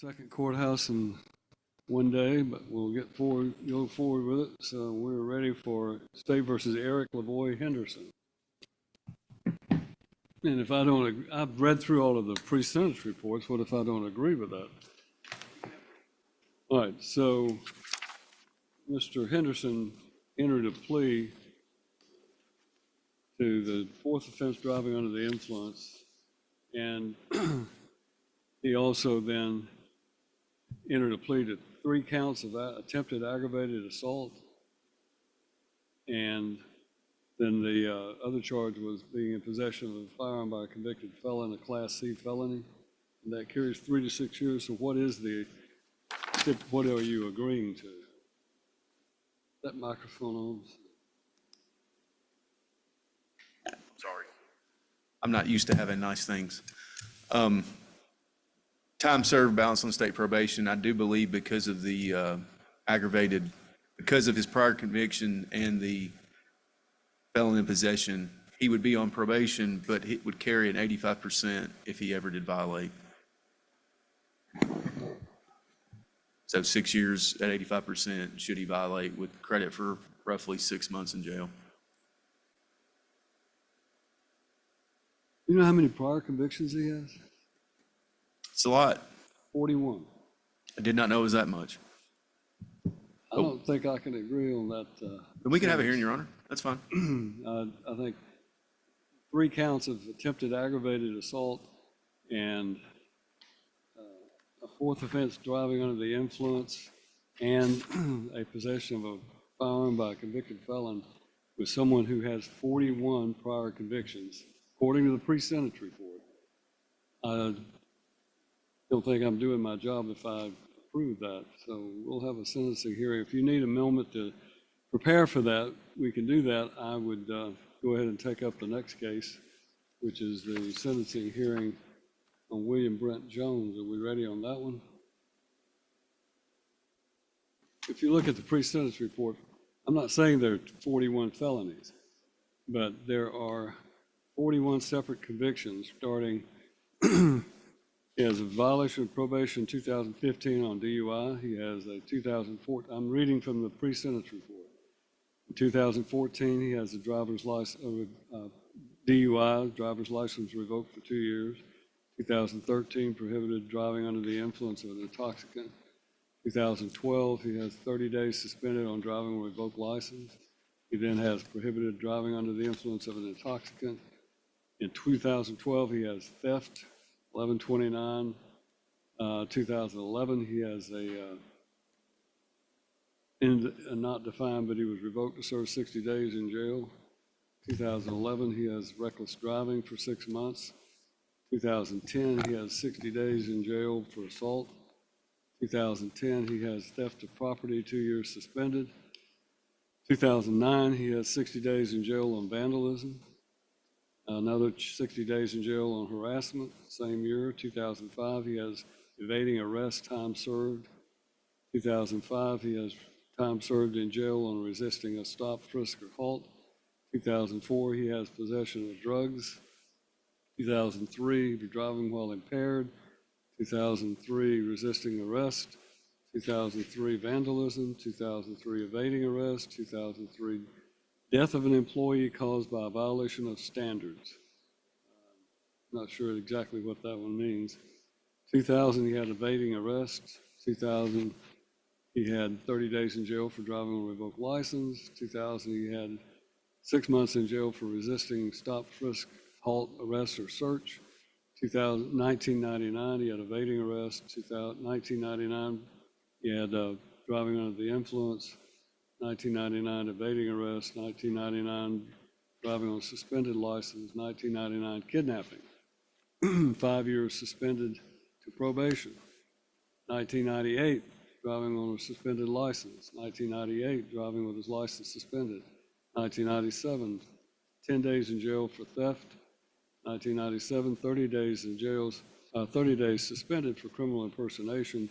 second courthouse in one day, but we'll go forward with it. So we're ready for State versus Eric Levoy Henderson. And if I don't, I've read through all of the pre-sentence reports. What if I don't agree with that? All right, so Mr. Henderson entered a plea to the fourth offense, driving under the influence, and he also then entered a plea to 3 counts of attempted aggravated assault, and then the other charge was being in possession of a firearm by a convicted felon, a Class C felony, and that carries 3 to 6 years. So what are you agreeing to? That microphone on? Sorry. I'm not used to having nice things. Time served, balance on state probation. I do believe because of the because of his prior conviction and the felon in possession, he would be on probation, but it would carry an 85% if he ever did violate. So 6 years at 85% should he violate, with credit for roughly 6 months in jail. You know how many prior convictions he has? It's a lot. 41. I did not know it was that much. I don't think I can agree on that. But we can have it here, Your Honor. That's fine. I think 3 counts of attempted aggravated assault and a 4th offense, driving under the influence, and a possession of a firearm by a convicted felon with someone who has 41 prior convictions, according to the pre-sentence report. I don't think I'm doing my job if I approve that. So we'll have a sentencing hearing. If you need a moment to prepare for that, we can do that. I would go ahead and take up the next case, which is the sentencing hearing on William Brent Jones. Are we ready on that one? If you look at the pre-sentence report, I'm not saying there are 41 felonies, but there are 41 separate convictions starting. He has a violation of probation 2015 on DUI. He has a 2014, I'm reading from the pre-sentence report. In 2014, he has a driver's license, DUI, driver's license revoked for 2 years. 2013, prohibited driving under the influence of an intoxicant. 2012, he has 30 days suspended on driving a revoked license. He then has prohibited driving under the influence of an intoxicant. In 2012, he has theft, 11/29. 2011, he has a not defined, but he was revoked to serve 60 days in jail. 2011, he has reckless driving for 6 months. 2010, he has 60 days in jail for assault. 2010, he has theft of property, 2 years suspended. 2009, he has 60 days in jail on vandalism. Another 60 days in jail on harassment, same year. 2005, he has evading arrest, time served. 2005, he has time served in jail on resisting a stop, frisk, or halt. 2004, he has possession of drugs. 2003, driving while impaired. 2003, resisting arrest. 2003, vandalism. 2003, evading arrest. 2003, death of an employee caused by a violation of standards. Not sure exactly what that one means. 2000, he had evading arrest. 2000, he had 30 days in jail for driving on a revoked license. 2000, he had 6 months in jail for resisting stop, frisk, halt, arrest, or search. 1999, he had evading arrest. 1999, he had driving under the influence. 1999, evading arrest. 1999, driving on a suspended license. 1999, kidnapping. 5 years suspended to probation. 1998, driving on a suspended license. 1998, driving with his license suspended. 1997, 10 days in jail for theft. 1997, 30 days in jail, 30 days suspended for criminal impersonation.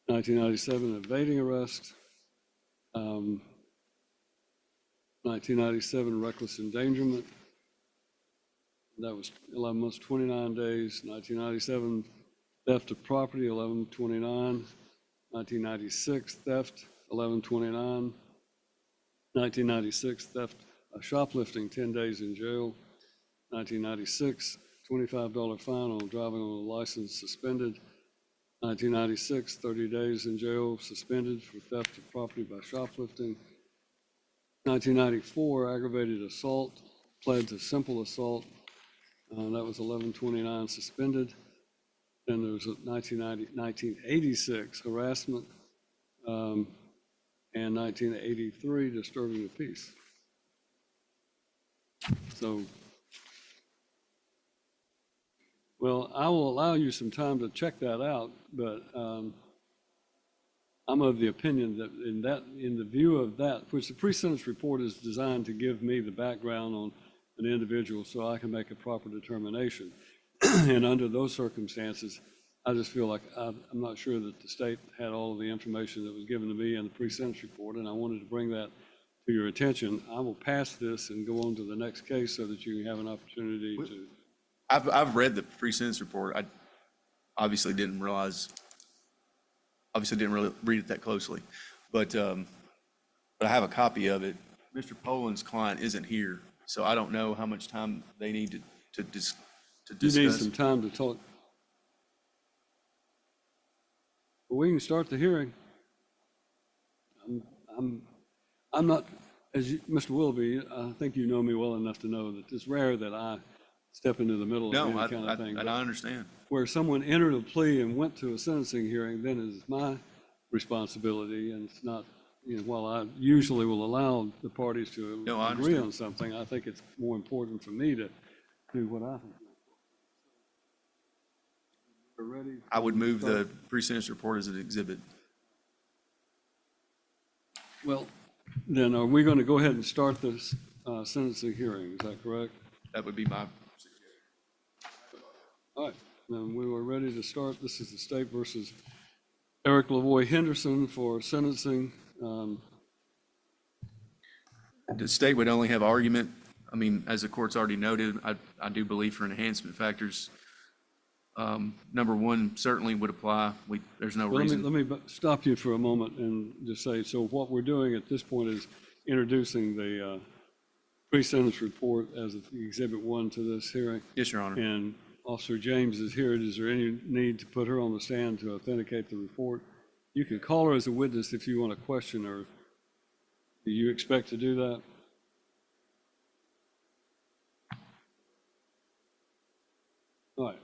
1997, evading arrest. 1997, reckless endangerment. That was 11 months, 29 days. 1997, Theft of property, 11/29. 1996, theft, 11/29. 1996, theft, shoplifting, 10 days in jail. 1996, $25 fine on driving on a license suspended. 1996, 30 days in jail suspended for theft of property by shoplifting. 1994, aggravated assault, pled to simple assault. That was 11/29 suspended. Then there was 1986, harassment, and 1983, disturbing the peace. So, well, I will allow you some time to check that out, but I'm of the opinion that in the view of that, which the pre-sentence report is designed to give me the background on an individual so I can make a proper determination. And under those circumstances, I just feel like I'm not sure that the state had all of the information that was given to me in the pre-sentence report, and I wanted to bring that to your attention. I will pass this and go on to the next case so that you can have an opportunity to. I've read the pre-sentence report. I obviously didn't really read it that closely, but I have a copy of it. Mr. Poland's client isn't here, so I don't know how much time they need to discuss. You need some time to talk. But we can start the hearing. I'm not, as you, Mr. Willoughby, I think you know me well enough to know that it's rare that I step into the middle of any kind of thing. And I understand. Where someone entered a plea and went to a sentencing hearing, then it's my responsibility, and it's not, while I usually will allow the parties to agree on something, I think it's more important for me to do what I think. Ready? I would move the pre-sentence report as an exhibit. Well, then are we going to go ahead and start this sentencing hearing? Is that correct? That would be my suggestion. All right, then we were ready to start. This is the state versus Eric Levoy Henderson for sentencing. The state would only have argument. I mean, as the court's already noted, I do believe for enhancement factors, number one certainly would apply. There's no reason. Let me stop you for a moment and just say, so what we're doing at this point is introducing the pre-sentence report as Exhibit 1 to this hearing. Yes, Your Honor. And Officer James is here. Is there any need to put her on the stand to authenticate the report? You can call her as a witness if you want to question her. Do you expect to do that? All right.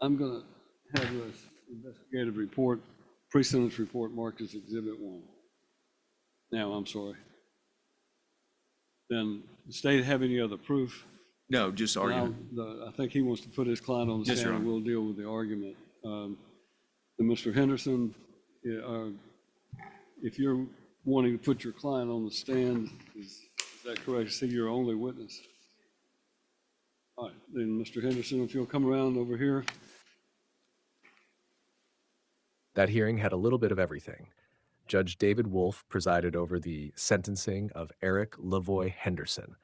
I'm going to have this investigative report, pre-sentence report marked as Exhibit 1. Now, I'm sorry. Then, the state have any other proof? No, just argument. I think he wants to put his client on the Yes, stand, Your and Honor. we'll deal with the argument. And Mr. Henderson, if you're wanting to put your client on the stand, is that correct? See, you're only witness. All right, then Mr. Henderson, if you'll come around over here. That hearing had a little bit of everything. Judge David Wolfe presided over the sentencing of Eric Levoy Henderson,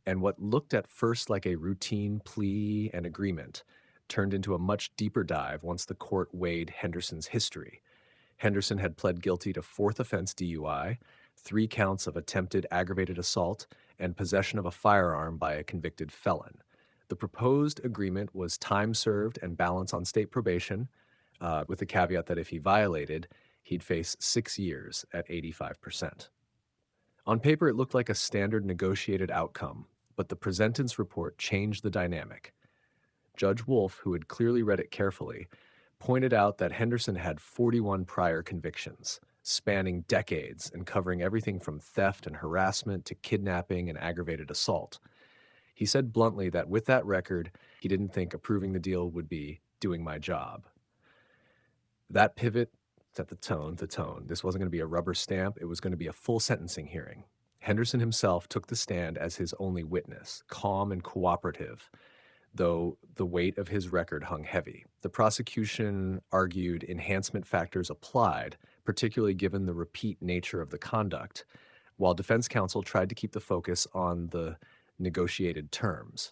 and what looked at first like a routine plea and agreement turned into a much deeper dive once the court weighed Henderson's history. Henderson had pled guilty to fourth offense DUI, 3 counts of attempted aggravated assault, and possession of a firearm by a convicted felon. The proposed agreement was time served and balance on state probation, with the caveat that if he violated, he'd face 6 years at 85%. On paper, it looked like a standard negotiated outcome, but the presentence report changed the dynamic. Judge Wolfe, who had clearly read it carefully, pointed out that Henderson had 41 prior convictions, spanning decades and covering everything from theft and harassment to kidnapping and aggravated assault. He said bluntly that with that record, he didn't think approving the deal would be doing my job. That pivot set the tone. This wasn't going to be a rubber stamp. It was going to be a full sentencing hearing. Henderson himself took the stand as his only witness, calm and cooperative, though the weight of his record hung heavy. The prosecution argued enhancement factors applied, particularly given the repeat nature of the conduct, while defense counsel tried to keep the focus on the negotiated terms.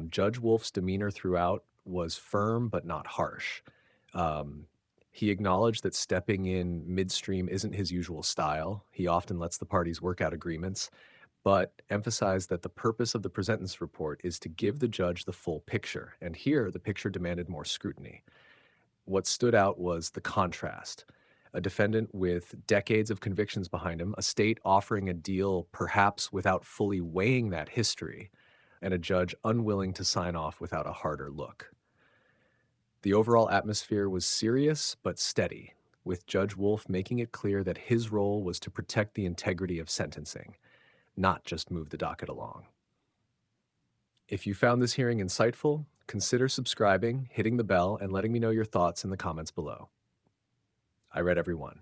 Judge Wolfe's demeanor throughout was firm but not harsh. He acknowledged that stepping in midstream isn't his usual style. He often lets the parties work out agreements, but emphasized that the purpose of the presentence report is to give the judge the full picture. And here, the picture demanded more scrutiny. What stood out was the contrast. A defendant with decades of convictions behind him, a state offering a deal perhaps without fully weighing that history, and a judge unwilling to sign off without a harder look. The overall atmosphere was serious but steady, with Judge Wolfe making it clear that his role was to protect the integrity of sentencing, not just move the docket along. If you found this hearing insightful, consider subscribing, hitting the bell, and letting me know your thoughts in the comments below. I read every one.